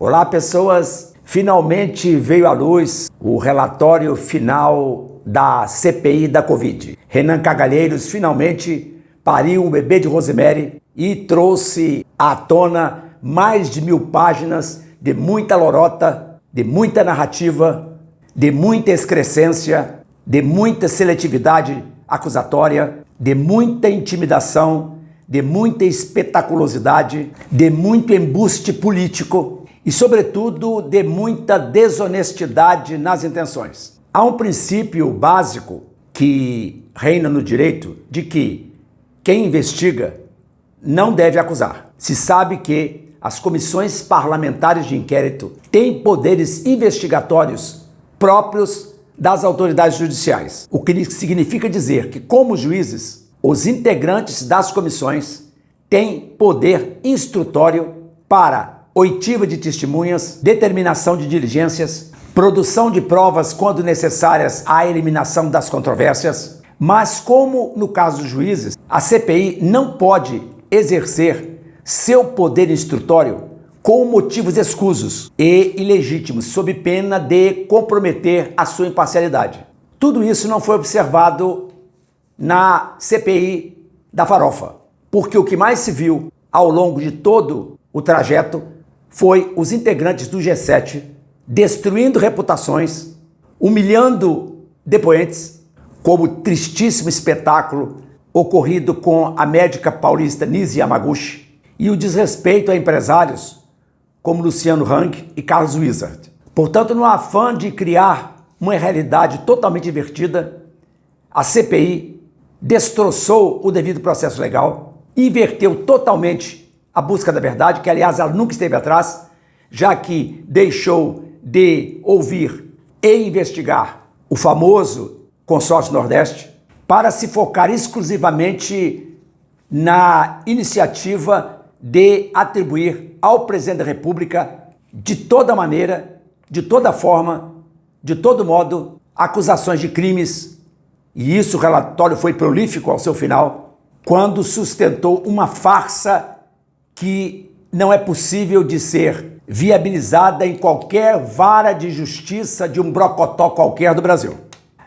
Olá, pessoas! Finalmente veio à luz o relatório final da CPI da Covid. Renan Cagalheiros finalmente pariu um bebê de Rosemary e trouxe à tona mais de 1000 páginas de muita lorota, de muita narrativa, de muita excrescência, de muita seletividade acusatória, de muita intimidação, de muita espetaculosidade, de muito embuste político e, sobretudo, de muita desonestidade nas intenções. Há um princípio básico que reina no direito de que quem investiga não deve acusar. Se sabe que as comissões parlamentares de inquérito têm poderes investigatórios próprios das autoridades judiciais, o que significa dizer que, como juízes, os integrantes das comissões têm poder instrutório para oitiva de testemunhas, determinação de diligências, produção de provas quando necessárias à eliminação das controvérsias, mas como no caso dos juízes, a CPI não pode exercer seu poder instrutório com motivos escusos e ilegítimos, sob pena de comprometer a sua imparcialidade. Tudo isso não foi observado na CPI da farofa, porque o que mais se viu ao longo de todo o trajeto foi os integrantes do G7 destruindo reputações, humilhando depoentes, como o tristíssimo espetáculo ocorrido com a médica paulista Nise Yamaguchi, e o desrespeito a empresários como Luciano Hang e Carlos Wizard. Portanto, no afã de criar uma realidade totalmente invertida, a CPI destroçou o devido processo legal, inverteu totalmente a busca da verdade, que aliás ela nunca esteve atrás, já que deixou de ouvir e investigar o famoso Consórcio Nordeste para se focar exclusivamente na iniciativa de atribuir ao presidente da República, de toda maneira, de toda forma, de todo modo, acusações de crimes. E isso o relatório foi prolífico ao seu final, quando sustentou uma farsa que não é possível de ser viabilizada em qualquer vara de justiça de um brocotó qualquer do Brasil.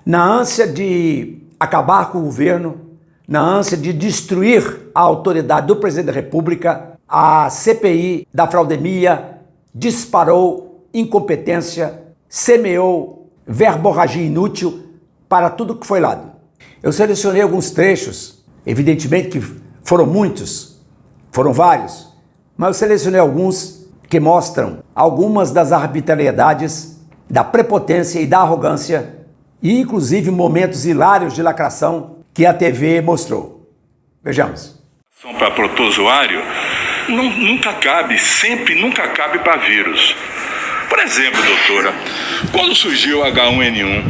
Na ânsia de acabar com o governo, na ânsia de destruir a autoridade do presidente da República, a CPI da fraudemia disparou incompetência, semeou verborragia inútil para tudo que foi lado. Eu selecionei alguns trechos, evidentemente que foram muitos, foram vários, mas eu selecionei alguns que mostram algumas das arbitrariedades, da prepotência e da arrogância, e inclusive momentos hilários de lacração que a TV mostrou. Vejamos. Para protozoário nunca cabe, nunca cabe para vírus. Por exemplo, doutora, quando surgiu H1N1,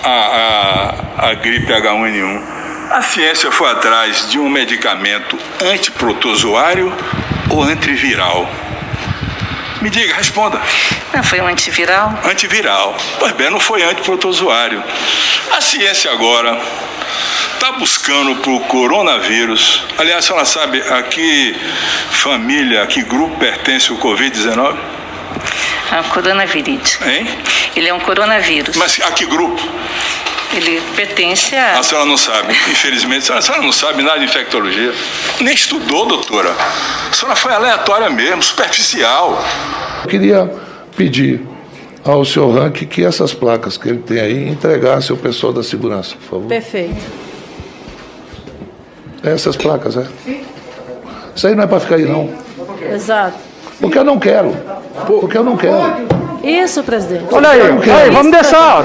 a gripe H1N1, a ciência foi atrás de um medicamento antiprotozoário ou antiviral? Me diga, responda. Não, foi um antiviral? Antiviral. Pois bem, não foi antiprotozoário. A ciência agora está buscando para o coronavírus. Aliás, a senhora sabe a que família, a que grupo pertence o Covid-19? A coronavírus. Hein? Ele é um coronavírus. Mas a que grupo? Ele pertence a... A senhora não sabe, infelizmente. A senhora não sabe nada de infectologia. Nem estudou, doutora. A senhora foi aleatória mesmo, superficial. Eu queria pedir ao senhor Rank que essas placas que ele tem aí entregasse ao pessoal da segurança, por favor. Perfeito. Essas placas, é? Isso aí não é para ficar aí, não. Exato. Porque eu não quero. Porque eu não quero. Isso, presidente. Olha aí, vamos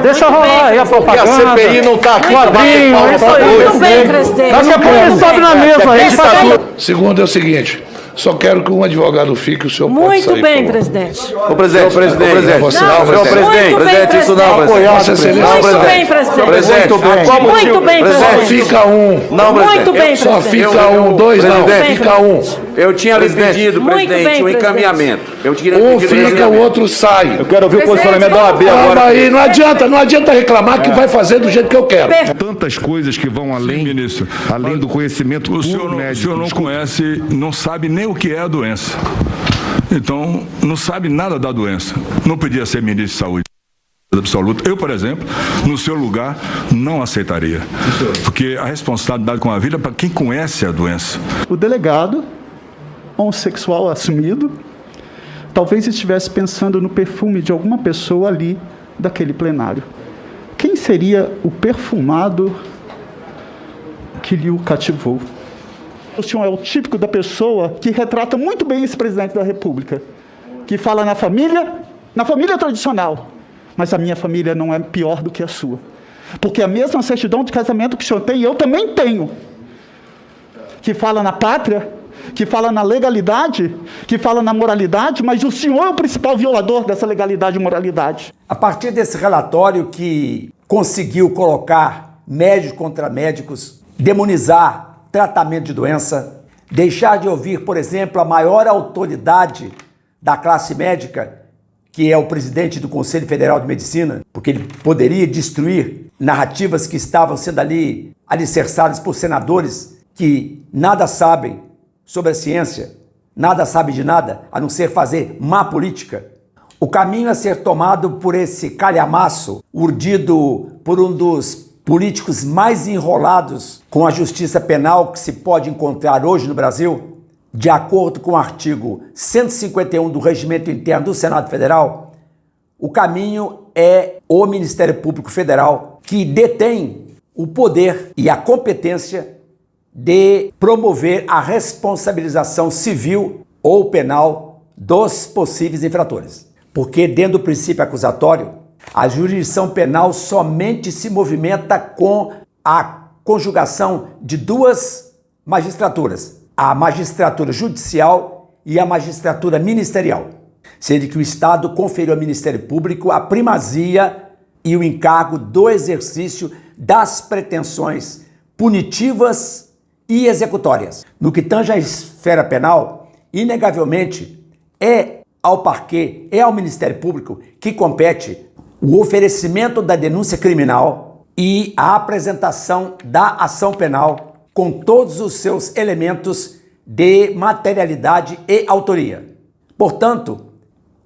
deixa rolar aí a propaganda. Porque a CPI não está aqui para bater palma isso para aí. dois. Muito bem, presidente. Daqui a pouco ele sobe na mesa. A gente faz... Segundo é o seguinte, só quero que um advogado fique, o senhor pode Muito sair, bem, por favor. presidente. Ô, presidente, Você não, não, presidente, muito bem, presidente, isso não, presidente. Vossa presidente. Excelência. Muito bem, presidente. Presidente, Muito bem. qual motivo? Muito bem, Só presidente. fica um. Não, Muito presidente. bem, Só presidente. fica um, dois não. Presidente. Fica um. Eu tinha lhe Presidente. pedido, Muito presidente, bem, um presidente. encaminhamento. Eu tinha Um pedido fica, o encaminhamento. outro sai. Eu quero ouvir o posicionamento da OAB Calma agora. aí, não adianta reclamar que vai fazer do jeito que eu quero. Tantas coisas que vão além, ministro. além do conhecimento O puro senhor médico. não conhece, não sabe nem o que é a doença. Então, não sabe nada da doença. Não podia ser ministro de saúde absoluta. Eu, por exemplo, no seu lugar, não aceitaria. Porque a responsabilidade com a vida é para quem conhece a doença. O delegado, homossexual assumido, talvez estivesse pensando no perfume de alguma pessoa ali daquele plenário. Quem seria o perfumado que lhe o cativou? O senhor é o típico da pessoa que retrata muito bem esse presidente da República, que fala na família tradicional, mas a minha família não é pior do que a sua. Porque a mesma certidão de casamento que o senhor tem, eu também tenho. Que fala na pátria, que fala na legalidade, que fala na moralidade, mas o senhor é o principal violador dessa legalidade e moralidade. A partir desse relatório que conseguiu colocar médicos contra médicos, demonizar tratamento de doença, deixar de ouvir, por exemplo, a maior autoridade da classe médica, que é o presidente do Conselho Federal de Medicina, porque ele poderia destruir narrativas que estavam sendo ali alicerçadas por senadores que nada sabem sobre a ciência, nada sabem de nada, a não ser fazer má política. O caminho a ser tomado por esse calhamaço, urdido por um dos políticos mais enrolados com a justiça penal que se pode encontrar hoje no Brasil, de acordo com o artigo 151 do Regimento Interno do Senado Federal, o caminho é o Ministério Público Federal, que detém o poder e a competência de promover a responsabilização civil ou penal dos possíveis infratores. Porque, dentro do princípio acusatório, a jurisdição penal somente se movimenta com a conjugação de duas magistraturas, a magistratura judicial e a magistratura ministerial, sendo que o Estado conferiu ao Ministério Público a primazia e o encargo do exercício das pretensões punitivas e executórias. No que tange à esfera penal, inegavelmente é ao parquê, é ao Ministério Público que compete o oferecimento da denúncia criminal e a apresentação da ação penal com todos os seus elementos de materialidade e autoria. Portanto,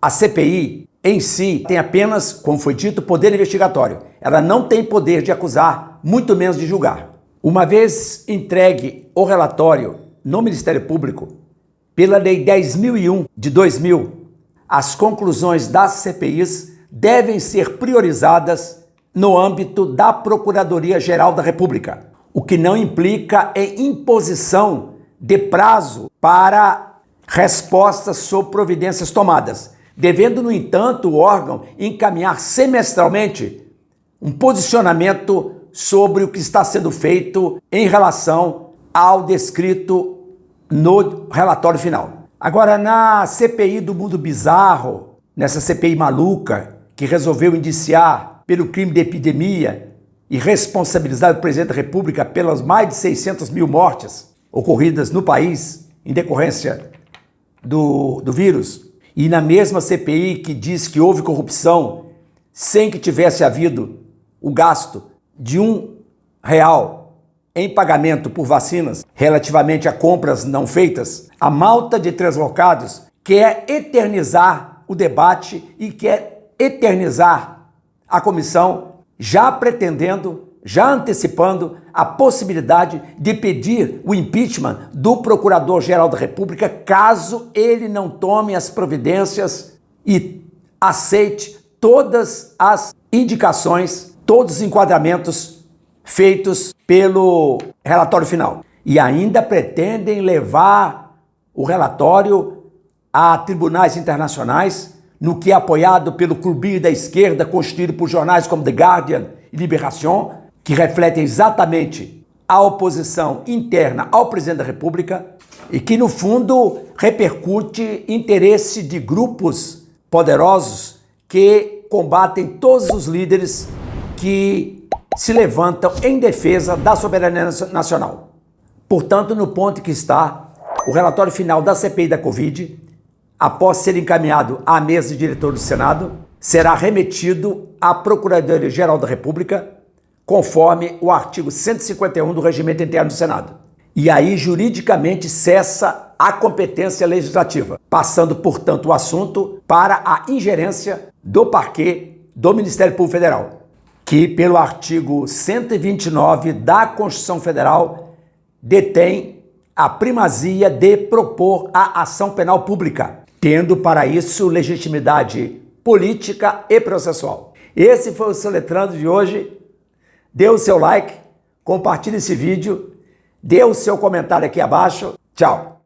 a CPI em si tem apenas, como foi dito, poder investigatório. Ela não tem poder de acusar, muito menos de julgar. Uma vez entregue o relatório no Ministério Público, pela Lei 10.001 de 2000, as conclusões das CPIs devem ser priorizadas no âmbito da Procuradoria-Geral da República, o que não implica em imposição de prazo para respostas sobre providências tomadas, devendo, no entanto, o órgão encaminhar semestralmente um posicionamento sobre o que está sendo feito em relação ao descrito no relatório final. Agora, na CPI do mundo bizarro, nessa CPI maluca, que resolveu indiciar pelo crime de epidemia e responsabilizar o presidente da República pelas mais de 600 mil mortes ocorridas no país em decorrência do vírus, e na mesma CPI que diz que houve corrupção sem que tivesse havido o gasto de R$1 em pagamento por vacinas relativamente a compras não feitas, a malta de Translocados quer eternizar o debate e quer eternizar a comissão, já pretendendo, já antecipando a possibilidade de pedir o impeachment do Procurador-Geral da República caso ele não tome as providências e aceite todas as indicações, todos os enquadramentos feitos pelo relatório final. E ainda pretendem levar o relatório a tribunais internacionais, no que é apoiado pelo clubinho da esquerda, constituído por jornais como The Guardian e Libération, que refletem exatamente a oposição interna ao presidente da República e que, no fundo, repercute interesse de grupos poderosos que combatem todos os líderes que se levantam em defesa da soberania nacional. Portanto, no ponto que está o relatório final da CPI da Covid, após ser encaminhado à mesa de diretor do Senado, será remetido à Procuradoria-Geral da República, conforme o artigo 151 do Regimento Interno do Senado. E aí, juridicamente, cessa a competência legislativa, passando, portanto, o assunto para a ingerência do parquê do Ministério Público Federal, que, pelo artigo 129 da Constituição Federal, detém a primazia de propor a ação penal pública, tendo para isso legitimidade política e processual. Esse foi o Soletrando de hoje. Dê o seu like, compartilhe esse vídeo, dê o seu comentário aqui abaixo. Tchau!